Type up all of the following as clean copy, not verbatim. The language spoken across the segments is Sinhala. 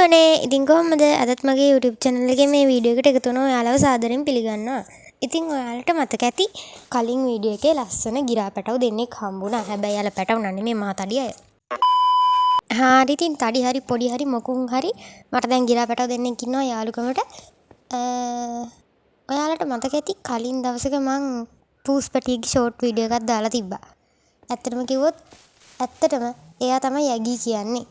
හෙලෝනේ ඉතින් කොහොමද අදත් මගේ YouTube channel එකේ මේ වීඩියෝ එකට එකතු වෙනවා ඔයාලව සාදරයෙන් පිළිගන්නවා. ඉතින් ඔයාලට මතක ඇති කලින් වීඩියෝ එකේ ලස්සන ගිරා පැටව දෙන්නෙක් හම්බුණා. හැබැයි යාලා පැටව නෙමෙයි මහා තඩි අය. හරි ඉතින් තඩි හරි පොඩි හරි මොකුන් හරි මට දැන් ගිරා පැටව දෙන්නෙක් ඉන්නවා යාළුකමට. ඔයාලට මතක ඇති කලින් දවසක මං පූස් පැටියෙක්ගේ ෂෝට් වීඩියෝ එකක් දාලා තිබ්බා. ඇත්තටම කිව්වොත් ඇත්තටම එයා තමයි ඇගී කියන්නේ.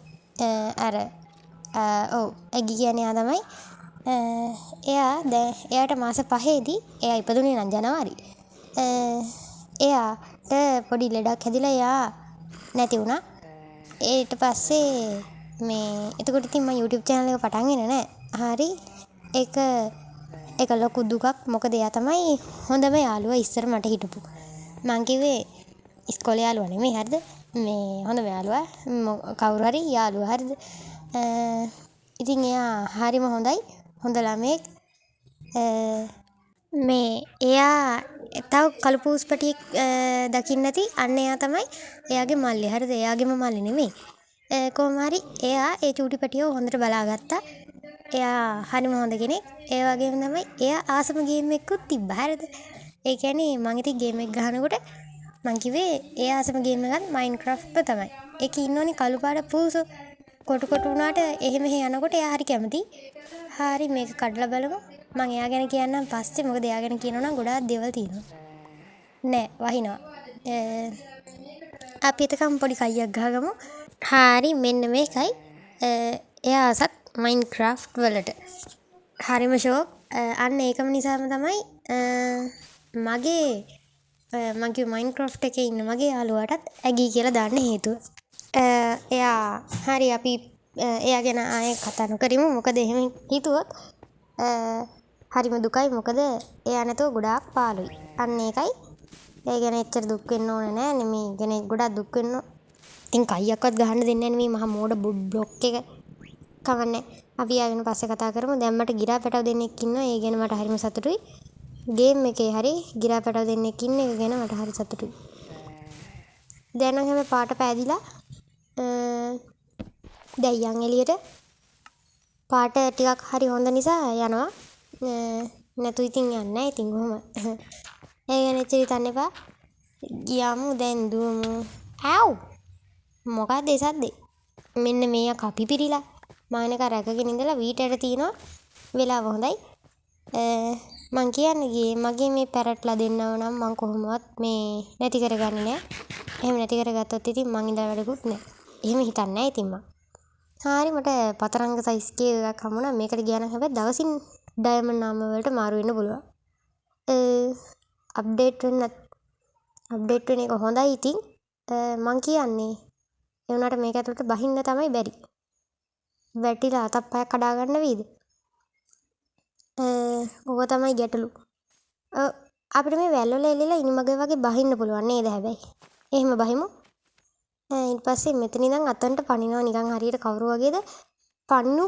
ඔව් ඇගි කියන්නේ එයා තමයි. එයාට මාස 5ේදී එයා ඉපදුනේ නම් ජනවාරි. එයාට පොඩි ලෙඩක් හැදිලා එයා නැති වුණා. ඊට පස්සේ එතකොට ඉතින් මම YouTube channel එක පටන් ගෙන නෑ. හරි ඒක ලොකු දුකක්. මොකද එයා තමයි හොඳම යාළුවා ඉස්සර මට හිටපු. මං කිව්වේ ඉස්කෝලේ යාළුවා නෙමෙයි හරිද? හොඳම යාළුවා කවුරු හරි යාළුවා හරිද? ඉතින් එයා හරිම හොඳයි. හොඳ ළමයෙක්. එයා තව කළු පූස් පැටියෙක් දකින්න ඇති. අන්න එයා තමයි එයාගේ මල්ලි. හරිද? එයාගේම මල්ලි නෙමෙයි. කොහොම හරි එයා ඒ චූටි පැටියව හොඳට බලාගත්තා. එයා හරිම හොඳ කෙනෙක්. ඒ වගේම තමයි එයා ආසම ගේම් එකකුත් තිබ්බා. හරිද? ඒ කියන්නේ මං ඉතින් ගේම් එක ගහනකොට මං කිව්වේ එයා ආසම ගේම් එකත් Minecraft තමයි. ඒකේ ඉන්නෝනේ කළු පාට පූසෝ. කොටු වුණාට එහෙම යනකොට එයා හරි කැමති. හරි මේක කඩලා බලමු. මං එයා ගැන කියන්නම් පස්සේ. මොකද එයා ගැන කියනවා නම් ගොඩාක් දේවල් තියෙනවා. නෑ වහිනවා. අපි එතකම් පොඩි කයියක් ගහගමු. හරි මෙන්න මේකයි. එයා ආසත් Minecraft වලට. හරිම ෂෝක්. අන්න ඒකම නිසාම තමයි මගේ Minecraft එකේ ඉන්න මගේ යාළුවාටත් ඇගී කියලා දාන්න හේතුව. අපි එයා ගැන ආයේ කතා නොකරමු. මොකද එහෙම හිතුවොත් හරිම දුකයි. මොකද එයා නැතුව ගොඩාක් පාළුයි. අන්න ඒකයි. ඒ ගැන එච්චර දුක් වෙන්න ඕනේ නෑ. නෙමෙයි ගැන ගොඩාක් දුක් වෙන්න. ඉතින් කයියක්වත් ගහන්න දෙන්නේ නෑ නෙමෙයි මහා මෝඩ බ්ලොක් එක. කවන්නේ. අපි ආගෙන පස්සේ කතා කරමු. දැන් මට ගිරා පැටව දෙන්නෙක් ඉන්නවා. ඒ ගැන මට හරිම සතුටුයි. ගේම් එකේ හරි ගිරා පැටව දෙන්නෙක් ඉන්න එක ගැන මට හරි සතුටුයි. දැන් නම් හැම පාට පෑදිලා දැන් යන් එළියට පාට ටිකක් හරි හොඳ නිසා යනවා. නැතු ඉතින් යන්නේ නැහැ. ඉතින් කොහොම ඒ ගැන එච්චර හිතන්න එපා. ගියාමු දැන් දුවමු. මොකක්ද ඒ සද්දේ? මෙන්න මේ යකා පිපිරිලා මානක රැකගෙන ඉඳලා වීටට තියනවා. වෙලාව හොඳයි. මං කියන්නේ ගියේ මගේ මේ පැරට්ලා දෙන්නව නම් මං කොහොමවත් නැති කරගන්නේ නැහැ. එහෙම නැති කරගත්තොත් ඉතින් මං ඉඳලා වැඩකුත් නැහැ. එහෙම හිතන්නේ නැහැ ඉතින් මං. හරි මට පතරංග සයිස් එකක් හම්බුණා. මේකට ගියා නම් හැබැයි දවසින් ඩයමන්ඩ් නාම වලට මාරු වෙන්න පුළුවන්. අප්ඩේට් වෙන එක හොඳයි ඉතින්. මං කියන්නේ ඒ වුණාට මේක ඇතුළට බහින්න තමයි බැරි. වැටිලා අතක් පයක් කඩා ගන්න වේද? ඕක තමයි ගැටලු. අපිට මේ වැල් වල එල්ලලා ඉනිමග වගේ බහින්න පුළුවන් නේද හැබැයි. එහෙම බහිමු. ඊට පස්සේ මෙතන ඉඳන් අතන්ට පනිනවා නිකන් හරියට කවුරු වගේද? පනිනු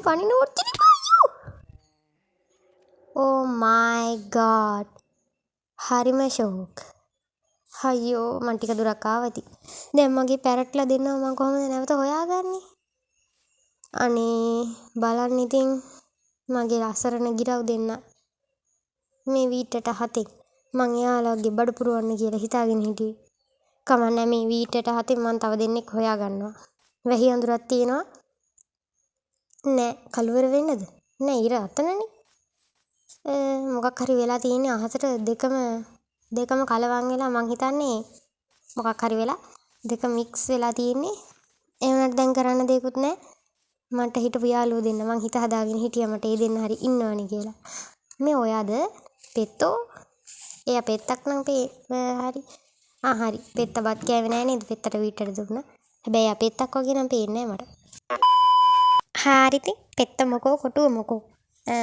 Oh my god. හරිම ෂෝක්. අයියෝ මං ටික දුරක් ආවති. දැන් මගේ පැරට්ලා දෙන්නව මං කොහොමද නැවත හොයාගන්නේ? අනේ බලන්න ඉතින් මගේ අසරණ ගිරව් දෙන්න මේ වීටට හතෙන් මං එයාලගේ බඩ පුරවන්න කියලා හිතාගෙන හිටියේ. කමන්නේ මේ වීටට හතෙන් මං තව දෙන්නෙක් හොයා ගන්නවා. වැහි අඳුරක් තියෙනවා. නෑ කලවර වෙන්නද? නෑ ඉර අතනනේ. මොකක් හරි වෙලා තියෙන්නේ අහසට දෙකම කලවම් වෙලා මං හිතන්නේ මොකක් හරි වෙලා දෙක මික්ස් වෙලා තියෙන්නේ. ඒ වුණාට දැන් කරන්න දෙයක්වත් නෑ. මට හිටපු යාළුවෝ දෙන්න මං හිත හදාගෙන හිටියා මට ඒ දෙන්න හරි ඉන්නවනේ කියලා. මේ ඔයාද පෙත්තෝ? එයා පෙත්තක් නම් හරි. හරි. පෙත්ත බත් කෑවේ නෑ නේද? පෙත්තට වීටට දුන්නා. හැබැයි එයා පෙත්තක් වගේ නම් පේන්නේ නෑ මට. හරි ඉතින් පෙත්ත මොකෝ කොටුව මොකෝ.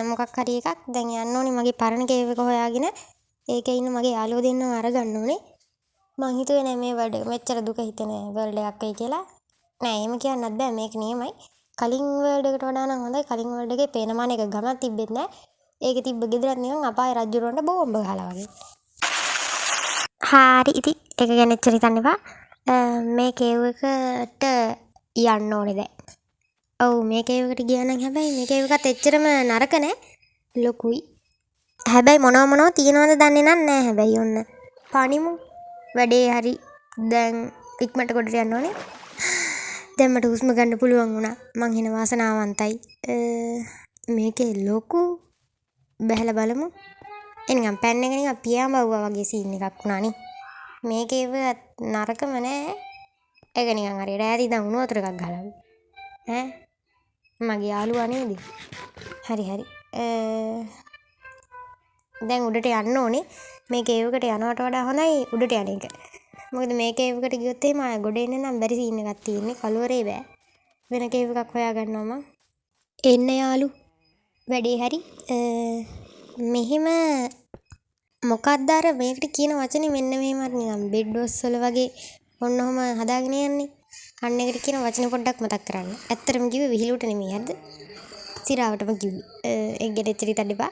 මොකක් හරි එකක් දැන් යන්න ඕනේ මගේ පරණ කේව් එක හොයාගෙන. ඒකේ ඉන්න මගේ යාළුවෝ දෙන්නව අරගන්න ඕනේ. මං හිතුවේ නෑ මේ වර්ල්ඩ් එක මෙච්චර දුක හිතෙන වර්ල්ඩ් එකක් වෙයි කියලා. නෑ එහෙම කියන්නත් බෑ මේක නියමයි. කලින් වර්ල්ඩ් එකට වඩා නම් හොඳයි. කලින් වර්ල්ඩ් එකේ පේනමාන එක ගමක් තිබෙත් නෑ. ඒකේ තිබ්බ ගෙදරත් නිකන් අපාය රජුරවන්ට බෝම්බ ගහලා වගේ. හරි ඉතින් ඒක ගැන එච්චර හිතන්න එපා. මේ කේව් එකට යන්න ඕනේ දැන්. ඔව් මේ කේවකට ගියා නම් හැබැයි මේ කේවකත් එච්චරම නරක නෑ. ලොකුයි. හැබැයි මොනව තියනවද දන්නේ නෑ හැබැයි ඔන්න. පනිමු. වැඩේ හරි දැන් ඉක්මනට ගොඩට යන්න ඕනේ. දැන් මට හුස්ම ගන්න පුළුවන් වුණා. මං හින වාසනාවන්තයි. මේකේ ලොකු බැලලා බලමු. එනිකම් පැන්න එක නිකන් පියාඹවුවා වගේ සීන් එකක් වුණානේ. මේකේව නරකම නෑ. ඒක නිකන් හරියට ඈත ඉඳන් උණු වතුර එකක් ගහලා. ඈ මගේ යාළුවා නේද? හරි. දැන් උඩට යන්න ඕනේ. මේ කේවකට යනවට වඩා හොඳයි උඩට යන එක. මොකද මේ කේවකට ගියොත් එහෙම ආය ගොඩ එන්න නම් බැරි සීන් එකක් තියෙන්නේ. කලවරේ බෑ. වෙන කේව් එකක් හොයාගන්නවා මං. එන්න යාළු. වැඩේ හරි. මෙහෙම මොකක්ද අර මේකට කියන වචනේ මෙන්න මෙහෙම නිකන් බෙඩ්වස් වල වගේ ඔන්න ඔහම හදාගෙන යන්නේ. අන්න ඒකට කියන වචනේ පොඩ්ඩක් මතක් කරන්න. ඇත්තටම කිව්වේ විහිළුවට නෙමෙයි හරිද? සිරාවටම කිව්වේ. ඒක ගෙදෙච්ච රිතඩ එපා.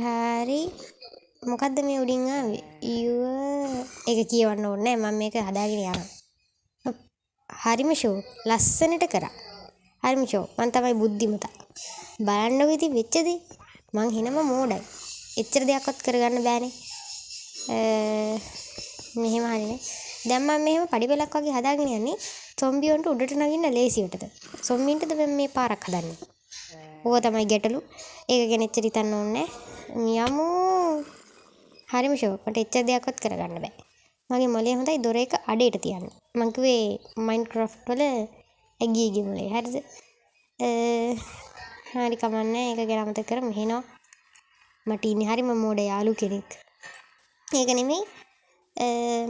හරි. මොකද්ද මේ උඩින් ආවේ? ඒක කියවන්න ඕනේ නෑ මම මේක හදාගෙන යනවා. හරිම ෂෝ. ලස්සනට කරා. හරිම ෂෝ. මං තමයි බුද්ධිමතා. බලන්නකො ඉතින් වෙච්ච දේ. මං හිනම මෝඩයි. එච්චර දෙයක්වත් කරගන්න බෑනේ. මෙහෙම හරිනේ. දැන් මම මෙහෙම පඩිපෙලක් වගේ හදාගෙන යන්නේ සොම්බියොන්ට උඩට නගින්න ලේසියටද. සොම්බින්ටද මේ පාරක් හදන්නේ. ඕක තමයි ගැටලු. ඒක ගැන එච්චර හිතන්න ඕනේ නෑ. යමු. හරිම ෂෝ. මට එච්චර දෙයක්වත් කරගන්න බෑ. මගේ මොලේ හොඳයි දොර එක අඩේට තියන්න. මං කිව්වේ මයින්ක්‍රාෆ්ට් වල ඇගියගේ මොලේ. හරිද? හරි කමන්නේ. ඒක ගැන අමතක කරමු. මෙහෙනවා. මට ඉන්නේ හරිම මෝඩ යාළු කෙනෙක්. ඒක නෙමෙයි.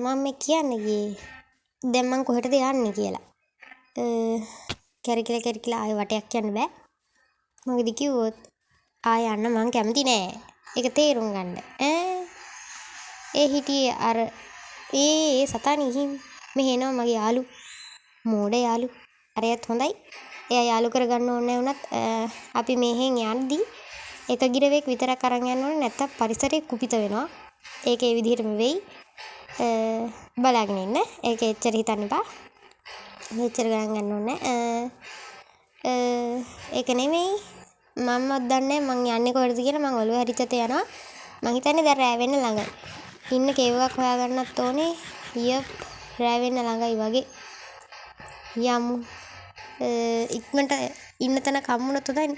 මම මේ කියන්නේ ගියේ දැන් මං කොහෙටද යන්නේ කියලා. කැරකිලා ආයෙ වටයක් යන්න බෑ. මොකද කිව්වොත් ආයෙ යන්න මං කැමති නෑ. ඒක තේරුම් ගන්න. ඒ හිටියේ අර ඒ සතානි හිම් මෙහෙනවා මගේ යාළු. මෝඩ යාළු. අරයත් හොඳයි. එයා යාළු කරගන්න ඕනේ වුණත් අපි මෙහෙන් යද්දි එක ගිරවෙක් විතරක් අරන් යන්න ඕනේ නැත්තම් පරිසරය කුපිත වෙනවා. ඒක ඒ විදිහටම වෙයි. බලාගෙන ඉන්න. ඒක එච්චර හිතන්න එපා. එච්චර ගණන් ගන්න ඕනේ. ඒක නෙමෙයි. මමවත් දන්නේ මං යන්නේ කොහෙටද කියලා. මං ඔළුව හැරිච්චත යනවා. මං හිතන්නේ දැන් රෑ වෙන්න ළඟයි. ඉන්න කේව් එකක් හොයාගන්නත් ඕනේ. යප් රෑ වෙන්න ළඟයි වගේ. යමු. ඉක්මනට ඉන්න තැන කම්මුණොත් හොඳයි.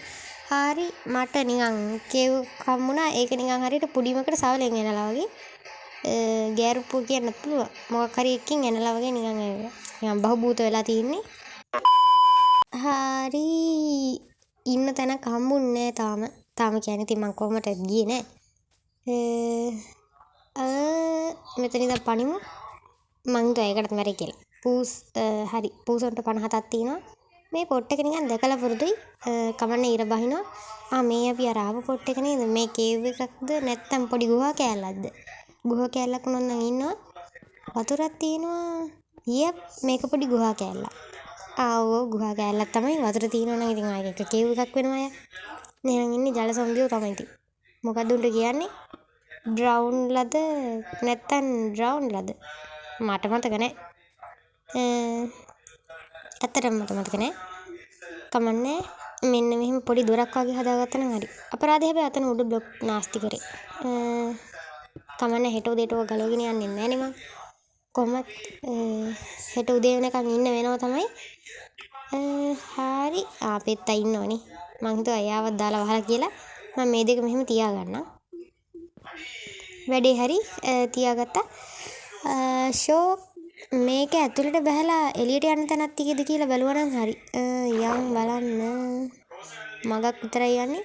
හරි මට නිකන් කේව් කම්මුණා. ඒක නිකන් හරියට පුඩිමකට සවලෙන් එනලා වගේ. ගෑරුප්පුව කියන්නත් පුළුවන්. මොකක් හරි එකකින් එනලා වගේ නිකන් බහූබූත වෙලා තියෙන්නේ. හරි ඉන්න තැනක් හම්බුන්නේ තාම. කියන්නේ ඉතින් මං කොහොමද ගියේ නෑ. මෙතන ඉඳන් පනිමු. මං හිතුවා ඒකටත් මැරෙයි කියලා. පූස් හරි පූසොන්ට 57ක් තියෙනවා. මේ පොට් එක නිකන් දැකලා පුරුදුයි. කමන්නේ ඉර බහිනවා. මේ අපි අර ආව පොට් එක නේද? මේ කේව් එකක්ද නැත්නම් පොඩි ගුහා කෑල්ලක්ද? ගුහා කෑල්ලක් වුණොත් නම් ඉන්නවා. වතුරක් තියෙනවා. යප් මේක පොඩි ගුහා කෑල්ලක්. ඔව් ගුහා කෑල්ලක් තමයි. වතුර තියෙනවා නම් ඉතින් ආයෙ එක කේව් එකක් වෙනවා යා. එහෙනම් ඉන්නේ ජල සොම්බියෝ තමයි ඉතින්. මොකද්ද උන්ට කියන්නේ? ඩ්‍රවුන් ලද නැත්තම් ඩ්‍රවුන් ලද මට මතක නෑ. ඇත්තටම මට මතක නෑ. කමන්නේ. මෙන්න මෙහෙම පොඩි දොරක් වගේ හදාගත්තා නම් හරි. අපරාධය හැබැයි අතන උඩ බ්ලොක් නාස්ති කරේ. කමන්නේ හෙට උදේට ඔය ගලවගෙන යන්නේ නෑනේ මං. කොහොමත් හෙට උදේ වෙනකන් ඉන්න වෙනවා තමයි. හරි පෙත්තා ඉන්නවනේ. මං හිතුවා එයාවත් දාලා වහලා කියලා. මම මේ දෙක මෙහෙම තියාගන්නම්. වැඩේ හරි තියාගත්තා. ෂෝ මේක ඇතුළට බහලා එළියට යන්න තැනක් තියෙද කියලා බැලුවා නම් හරි. යම් බලන්න. මගක් විතරයි යන්නේ.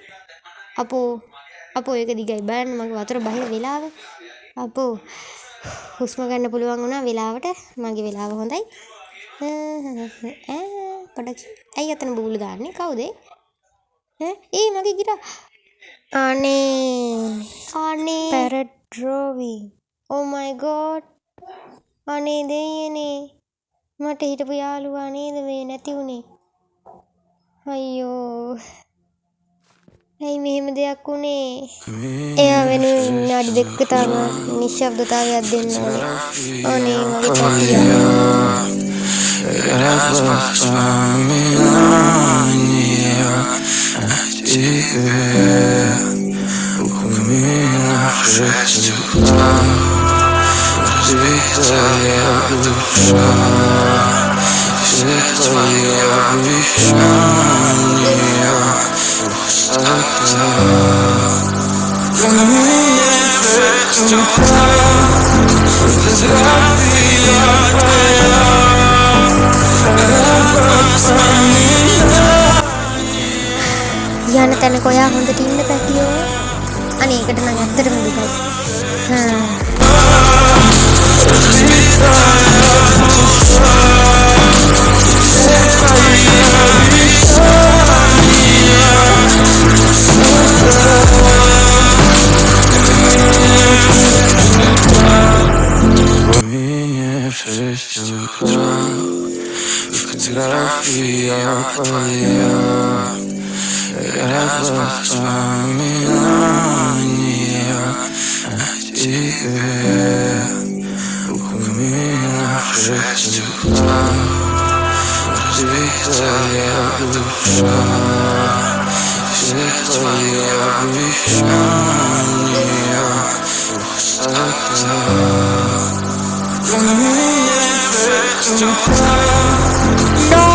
අපෝ ඒක දිගයි බලන්න මගේ වතුර බහින වෙලාව. අපෝ හුස්ම ගන්න පුළුවන් වුණා වෙලාවට. මගේ වෙලාව හොඳයි. පොඩක් ඇයි අතන බූලු දාන්නේ? කවුද? මගේ ගිරා. අනේ parrot drawing. Oh my god. අනේ දෙයියනේ. මට හිටපු යාළුවා නේද මේ නැති උනේ. අයියෝ. ඇයි මෙහෙම දෙයක් උනේ? එයා වෙනුවෙන් විනාඩි දෙකක තම නිශ්ශබ්දතාවයක් දෙන්න ඕනේ. අනේ මගේ පටියා. тебе. Упоминай шесть утра, разбитая душа, все твои обещания пустота. Упоминай шесть утра, фотография твоя, යන තැනක ඔයා හොඳට ඉන්න පැටියෝ. අනේ ඒකට නම් ඇත්තටම දුකයි. Меня в 6 утра, фотография твоя, ряд воспоминания о тебе. Упоминай в 6 утра, разбитая душа, все твои обещания пустота. No!